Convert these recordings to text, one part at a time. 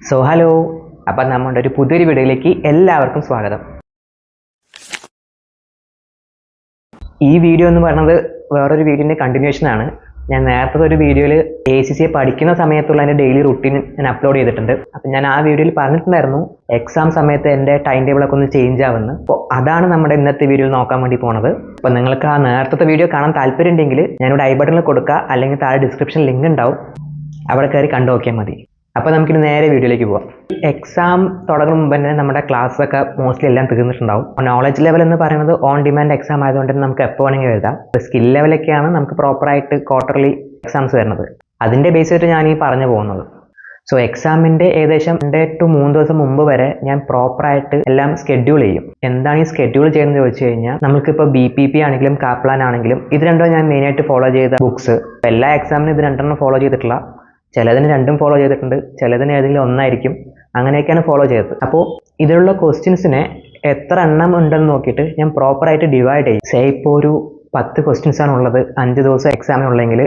Hello, അപ്പം നമ്മുടെ ഒരു പുതിയൊരു വീഡിയോയിലേക്ക് എല്ലാവർക്കും സ്വാഗതം. ഈ വീഡിയോ എന്ന് പറയുന്നത് വേറൊരു വീഡിയോൻ്റെ കണ്ടിന്യൂഷൻ ആണ്. ഞാൻ നേരത്തെ ഒരു വീഡിയോയിൽ ACCA പഠിക്കുന്ന സമയത്തുള്ള എൻ്റെ ഡെയിലി റുട്ടീൻ ഞാൻ അപ്ലോഡ് ചെയ്തിട്ടുണ്ട്. അപ്പം ഞാൻ ആ വീഡിയോയിൽ പറഞ്ഞിട്ടുണ്ടായിരുന്നു എക്സാം സമയത്ത് എൻ്റെ ടൈം ടേബിളൊക്കെ ഒന്ന് ചേഞ്ച് ആവുന്നു. അപ്പോൾ അതാണ് നമ്മുടെ ഇന്നത്തെ വീഡിയോയിൽ നോക്കാൻ വേണ്ടി പോണത്. അപ്പോൾ നിങ്ങൾക്ക് ആ നേരത്തെ വീഡിയോ കാണാൻ താല്പര്യം ഉണ്ടെങ്കിൽ ഞാനിവിടെ ഐ ബട്ടണിൽ കൊടുക്കുക, അല്ലെങ്കിൽ താഴെ ഡിസ്ക്രിപ്ഷൻ ലിങ്ക് ഉണ്ടാവും, അവിടെ കയറി കണ്ടു നോക്കിയാൽ മതി. അപ്പോൾ നമുക്കിനി നേരെ വീഡിയോയിലേക്ക് പോവാം. എക്സാം തുടങ്ങുന്ന മുമ്പ് തന്നെ നമ്മുടെ ക്ലാസ്സൊക്കെ മോസ്റ്റ്ലി എല്ലാം തീർന്നിട്ടുണ്ടാവും. നോളജ് ലെവൽ എന്ന് പറയുന്നത് ഓൺ ഡിമാൻഡ് എക്സാം ആയതുകൊണ്ട് തന്നെ നമുക്ക് എപ്പോൾ വേണമെങ്കിൽ എഴുതാം. സ്കിൽ ലെവലൊക്കെയാണ് നമുക്ക് പ്രോപ്പറായിട്ട് ക്വാർട്ടർലി എക്സാംസ് വരുന്നത്. അതിൻ്റെ ബേസ് ആയിട്ട് ഞാൻ ഈ പറഞ്ഞു പോകുന്നത്. എക്സാമിൻ്റെ ഏകദേശം 2 to 3 ദിവസം മുമ്പ് വരെ ഞാൻ പ്രോപ്പറായിട്ട് എല്ലാം സ്കെഡ്യൂൾ ചെയ്യും. എന്താണ് ഈ സ്കെഡ്യൂൾ ചെയ്യുന്നത് ചോദിച്ചു കഴിഞ്ഞാൽ, നമുക്കിപ്പോൾ BPP ആണെങ്കിലും കാപ്ലാൻ ആണെങ്കിലും ഇത് രണ്ടും ഞാൻ മെയിനായിട്ട് ഫോളോ ചെയ്ത ബുക്സ്. എല്ലാ എക്സാമിനും ഇത് രണ്ടെണ്ണം ഫോളോ ചെയ്തിട്ടില്ല. ചിലതിന് രണ്ടും ഫോളോ ചെയ്തിട്ടുണ്ട്, ചിലതിന് ഏതെങ്കിലും ഒന്നായിരിക്കും. അങ്ങനെയൊക്കെയാണ് ഫോളോ ചെയ്തത്. അപ്പോൾ ഇതിലുള്ള ക്വസ്റ്റ്യൻസിനെ എത്ര എണ്ണം ഉണ്ടെന്ന് നോക്കിയിട്ട് ഞാൻ പ്രോപ്പറായിട്ട് ഡിവൈഡ് ചെയ്യും. ഇപ്പോൾ ഒരു 10 ക്വസ്റ്റ്യൻസ് ആണ് ഉള്ളത്, 5 ദിവസം എക്സാമിനുള്ളെങ്കിൽ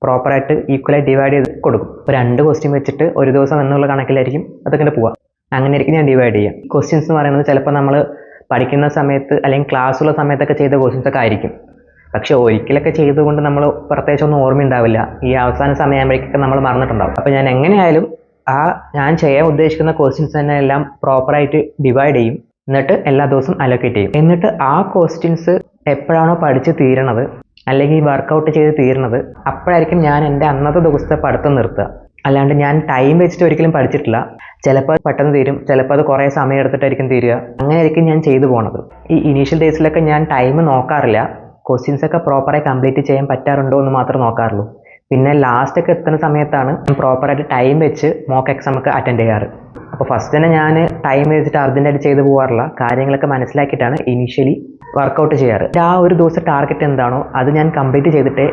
പ്രോപ്പറായിട്ട് ഈക്വലായി ഡിവൈഡ് ചെയ്ത് കൊടുക്കും. ഇപ്പോൾ 2 ക്വസ്റ്റ്യൻ വെച്ചിട്ട് ഒരു ദിവസം എന്നുള്ള കണക്കിലായിരിക്കും അതൊക്കെ പോവുക. അങ്ങനെയായിരിക്കും ഞാൻ ഡിവൈഡ് ചെയ്യാം. ക്വസ്റ്റ്യൻസ് എന്ന് പറയുന്നത് ചിലപ്പോൾ നമ്മൾ പഠിക്കുന്ന സമയത്ത് അല്ലെങ്കിൽ ക്ലാസ്സുള്ള സമയത്തൊക്കെ ചെയ്ത ക്വസ്റ്റ്യൻസ് ഒക്കെ ആയിരിക്കും. പക്ഷെ ഒരിക്കലൊക്കെ ചെയ്തുകൊണ്ട് നമ്മൾ പ്രത്യേകിച്ച് ഒന്നും ഓർമ്മയുണ്ടാവില്ല. ഈ അവസാന സമയമാകുമ്പോഴേക്കൊക്കെ നമ്മൾ മറന്നിട്ടുണ്ടാവും. അപ്പോൾ ഞാൻ എങ്ങനെയായാലും ഞാൻ ചെയ്യാൻ ഉദ്ദേശിക്കുന്ന ക്വസ്റ്റ്യൻസ് തന്നെ എല്ലാം പ്രോപ്പറായിട്ട് ഡിവൈഡ് ചെയ്യും. എന്നിട്ട് എല്ലാ ദിവസവും അലോക്കേറ്റ് ചെയ്യും. എന്നിട്ട് ആ ക്വസ്റ്റ്യൻസ് എപ്പോഴാണോ പഠിച്ച് തീരണത് അല്ലെങ്കിൽ വർക്കൗട്ട് ചെയ്ത് തീരണത്, അപ്പോഴായിരിക്കും ഞാൻ എൻ്റെ അന്നത്തെ ദിവസത്തെ പഠിത്തം നിർത്തുക. അല്ലാണ്ട് ഞാൻ ടൈം വെച്ചിട്ട് ഒരിക്കലും പഠിച്ചിട്ടില്ല. ചിലപ്പോൾ പെട്ടെന്ന് തീരും, ചിലപ്പോൾ അത് കുറേ സമയം എടുത്തിട്ടായിരിക്കും തീരുക. അങ്ങനെയായിരിക്കും ഞാൻ ചെയ്തു പോണത്. ഈ ഇനീഷ്യൽ ഡേയ്സിലൊക്കെ ഞാൻ ടൈം നോക്കാറില്ല. ക്വസ്റ്റ്യൻസ് ഒക്കെ പ്രോപ്പറായി കംപ്ലീറ്റ് ചെയ്യാൻ പറ്റാറുണ്ടോ എന്ന് മാത്രമേ നോക്കാറുള്ളൂ. പിന്നെ ലാസ്റ്റൊക്കെ എത്തുന്ന സമയത്താണ് പ്രോപ്പറായിട്ട് ടൈം വെച്ച് മോക്ക് എക്സാം ഒക്കെ അറ്റൻഡ് ചെയ്യാറ്. അപ്പോൾ ഫസ്റ്റ് തന്നെ ഞാൻ ടൈം വെച്ചിട്ട് അർജൻറ്റായിട്ട് ചെയ്ത് പോകാറില്ല. കാര്യങ്ങളൊക്കെ മനസ്സിലാക്കിയിട്ടാണ് ഇനീഷ്യലി വർക്കൗട്ട് ചെയ്യാറ്. ആ ഒരു ദിവസം ടാർഗറ്റ് എന്താണോ അത് ഞാൻ കംപ്ലീറ്റ് ചെയ്തിട്ടേ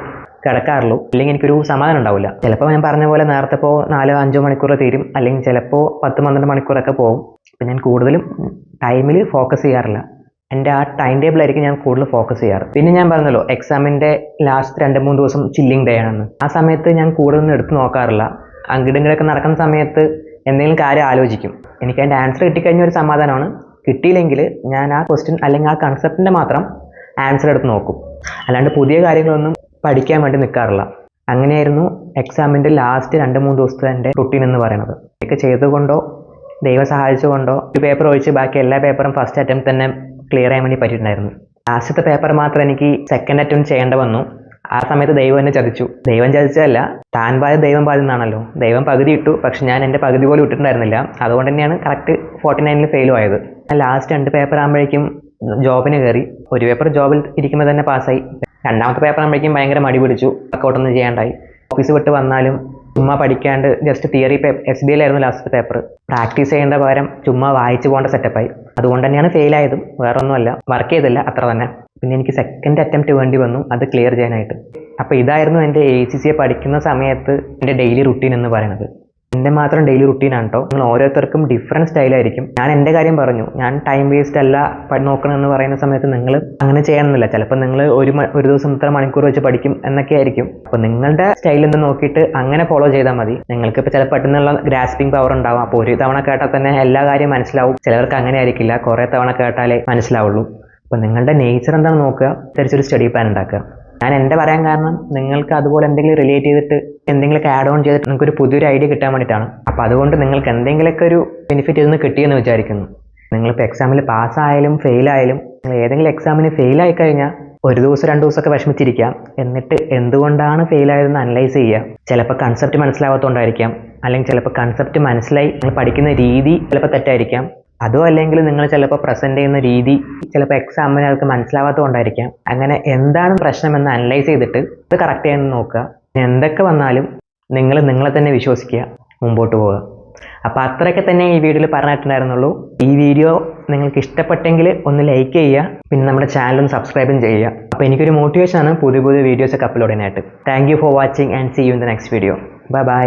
കിടക്കാറുള്ളൂ. അല്ലെങ്കിൽ എനിക്കൊരു സമാധാനം ഉണ്ടാവില്ല. ചിലപ്പോൾ ഞാൻ പറഞ്ഞ പോലെ നേരത്തെ 4-5 മണിക്കൂർ തീരും, അല്ലെങ്കിൽ ചിലപ്പോൾ 10-12 മണിക്കൂറൊക്കെ പോകും. അപ്പോൾ ഞാൻ കൂടുതലും ടൈമിൽ ഫോക്കസ് ചെയ്യാറില്ല. എൻ്റെ ആ ടൈം ടേബിളായിരിക്കും ഞാൻ കൂടുതൽ ഫോക്കസ് ചെയ്യാറ്. പിന്നെ ഞാൻ പറഞ്ഞല്ലോ എക്സാമിൻ്റെ ലാസ്റ്റ് 2-3 ദിവസം ചില്ലിങ് ഡേ ആണെന്ന്. ആ സമയത്ത് ഞാൻ കൂടുതലൊന്നും എടുത്ത് നോക്കാറില്ല. അങ്കിടങ്കിലൊക്കെ നടക്കുന്ന സമയത്ത് എന്തെങ്കിലും കാര്യം ആലോചിക്കും. എനിക്ക് അതിൻ്റെ ആൻസർ കിട്ടിക്കഴിഞ്ഞ ഒരു സമാധാനമാണ്. കിട്ടിയില്ലെങ്കിൽ ഞാൻ ആ ക്വസ്റ്റ്യൻ അല്ലെങ്കിൽ ആ കൺസെപ്റ്റിൻ്റെ മാത്രം ആൻസർ എടുത്ത് നോക്കും. അല്ലാണ്ട് പുതിയ കാര്യങ്ങളൊന്നും പഠിക്കാൻ വേണ്ടി നിൽക്കാറില്ല. അങ്ങനെയായിരുന്നു എക്സാമിൻ്റെ ലാസ്റ്റ് 2-3 ദിവസത്തെ എൻ്റെ റുട്ടീൻ എന്ന് പറയുന്നത്. ഇതൊക്കെ ചെയ്തുകൊണ്ടോ ദൈവം സഹായിച്ചുകൊണ്ടോ ഒരു പേപ്പർ ഒഴിച്ച് ബാക്കി എല്ലാ പേപ്പറും ഫസ്റ്റ് അറ്റംപ്റ്റ് തന്നെ ക്ലിയർ ചെയ്യാൻ വേണ്ടി പറ്റിയിട്ടുണ്ടായിരുന്നു. ലാസ്റ്റത്തെ പേപ്പർ മാത്രം എനിക്ക് സെക്കൻഡ് അറ്റംപ്റ്റ് ചെയ്യേണ്ട വന്നു. ആ സമയത്ത് ദൈവം എന്നെ ചതിച്ചു. ദൈവം ചതിച്ചതല്ല, താൻ പാതി ദൈവം പാതി എന്നാണല്ലോ. ദൈവം പകുതി ഇട്ടു, പക്ഷെ ഞാൻ എൻ്റെ പകുതി പോലും ഇട്ടിട്ടുണ്ടായിരുന്നില്ല. അതുകൊണ്ട് തന്നെയാണ് കറക്റ്റ് 49 ഫെയിലും ആയത്. ലാസ്റ്റ് 2 പേപ്പർ ആകുമ്പോഴേക്കും ജോബിന് കയറി. ഒരു പേപ്പർ ജോബിൽ ഇരിക്കുമ്പോൾ തന്നെ പാസ്സായി. രണ്ടാമത്തെ പേപ്പർ ആകുമ്പോഴേക്കും ഭയങ്കര മടി പിടിച്ചു, വർക്കൗട്ടൊന്നും ചെയ്യാണ്ടായി. ഓഫീസ് വിട്ട് വന്നാലും ചുമ്മാ പഠിക്കാണ്ട് ജസ്റ്റ് തിയറി SBI ആയിരുന്നു ലാസ്റ്റ് പേപ്പർ. പ്രാക്ടീസ് ചെയ്യേണ്ട പകരം ചുമ്മാ വായിച്ചു പോകേണ്ട സെറ്റപ്പായി. അതുകൊണ്ട് തന്നെയാണ് ഫെയിലായതും, വേറൊന്നുമല്ല. വർക്ക് ചെയ്തില്ല, അത്ര തന്നെ. പിന്നെ എനിക്ക് സെക്കൻഡ് അറ്റംപ്റ്റ് വേണ്ടി വന്നു അത് ക്ലിയർ ചെയ്യാനായിട്ട്. അപ്പോൾ ഇതായിരുന്നു എൻ്റെ ACCA പഠിക്കുന്ന സമയത്ത് എൻ്റെ ഡെയിലി റുട്ടീൻ എന്ന് പറയുന്നത്. എൻ്റെ മാത്രം ഡെയിലി റുട്ടീനാണ് കേട്ടോ. നിങ്ങൾ ഓരോരുത്തർക്കും ഡിഫറെൻറ്റ് സ്റ്റൈലായിരിക്കും. ഞാൻ എൻ്റെ കാര്യം പറഞ്ഞു, ഞാൻ ടൈം വേസ്റ്റ് അല്ല നോക്കണമെന്ന് പറയുന്ന സമയത്ത് നിങ്ങൾ അങ്ങനെ ചെയ്യണമെന്നില്ല. ചിലപ്പോൾ നിങ്ങൾ ഒരു ദിവസം ഇത്ര മണിക്കൂർ വെച്ച് പഠിക്കും എന്നൊക്കെ ആയിരിക്കും. അപ്പോൾ നിങ്ങളുടെ സ്റ്റൈലിൽ നിന്ന് നോക്കിയിട്ട് അങ്ങനെ ഫോളോ ചെയ്താൽ മതി. നിങ്ങൾക്ക് ഇപ്പോൾ ചിലപ്പോൾ പെട്ടെന്നുള്ള ഗ്രാസ്പിംഗ് പവർ ഉണ്ടാവും. അപ്പോൾ ഒരു തവണ കേട്ടാൽ തന്നെ എല്ലാ കാര്യം മനസ്സിലാവും. ചിലവർക്ക് അങ്ങനെ ആയിരിക്കില്ല, കുറേ തവണ കേട്ടാലേ മനസ്സിലാവുള്ളൂ. അപ്പോൾ നിങ്ങളുടെ നേച്ചർ എന്താണെന്ന് നോക്കുക, തിരിച്ചൊരു സ്റ്റഡി പ്ലാൻ ഉണ്ടാക്കുക. ഞാൻ എൻ്റെ പറയാൻ കാരണം നിങ്ങൾക്ക് അതുപോലെ എന്തെങ്കിലും റിലേറ്റ് ചെയ്തിട്ട് എന്തെങ്കിലുമൊക്കെ ആഡ് ഓൺ ചെയ്തിട്ട് നിങ്ങൾക്കൊരു പുതിയൊരു ഐഡിയ കിട്ടാൻ വേണ്ടിയിട്ടാണ്. അപ്പോൾ അതുകൊണ്ട് നിങ്ങൾക്ക് എന്തെങ്കിലുമൊക്കെ ഒരു ബെനിഫിറ്റ് ഇതിൽ നിന്ന് കിട്ടിയെന്ന് വിചാരിക്കുന്നു. നിങ്ങളിപ്പോൾ എക്സാമിൽ പാസ്സായാലും ഫെയിലായാലും, നിങ്ങൾ ഏതെങ്കിലും എക്സാമിന് ഫെയിലായി കഴിഞ്ഞാൽ ഒരു ദിവസം 2 ദിവസമൊക്കെ വിഷമിച്ചിരിക്കാം. എന്നിട്ട് എന്തുകൊണ്ടാണ് ഫെയിലായതെന്ന് അനലൈസ് ചെയ്യുക. ചിലപ്പോൾ കൺസെപ്റ്റ് മനസ്സിലാവാത്തതുകൊണ്ടായിരിക്കാം, അല്ലെങ്കിൽ ചിലപ്പോൾ കൺസെപ്റ്റ് മനസ്സിലായി നിങ്ങൾ പഠിക്കുന്ന രീതി ചിലപ്പോൾ തെറ്റായിരിക്കാം. അതോ അല്ലെങ്കിൽ നിങ്ങൾ ചിലപ്പോൾ പ്രസൻറ്റ് ചെയ്യുന്ന രീതി ചിലപ്പോൾ എക്സാമിന് അവർക്ക് മനസ്സിലാവാത്തതുകൊണ്ടായിരിക്കാം. അങ്ങനെ എന്താണ് പ്രശ്നമെന്ന് അനലൈസ് ചെയ്തിട്ട് ഇത് കറക്റ്റ് ചെയ്യാൻ നോക്കുക. എന്തൊക്കെ വന്നാലും നിങ്ങളെ തന്നെ വിശ്വസിക്കുക, മുമ്പോട്ട് പോവുക. അപ്പോൾ അത്രയൊക്കെ തന്നെ ഈ വീഡിയോയിൽ പറഞ്ഞിട്ടുണ്ടായിരുന്നുള്ളൂ. ഈ വീഡിയോ നിങ്ങൾക്ക് ഇഷ്ടപ്പെട്ടെങ്കിൽ ഒന്ന് ലൈക്ക് ചെയ്യുക, പിന്നെ നമ്മുടെ ചാനലും സബ്സ്ക്രൈബും ചെയ്യുക. അപ്പോൾ എനിക്കൊരു മോട്ടിവേഷനാണ് പുതിയ വീഡിയോസൊക്കെ അപ്ലോഡ് ചെയ്യാനായിട്ട്. Thank you for watching and see you in the next video. By.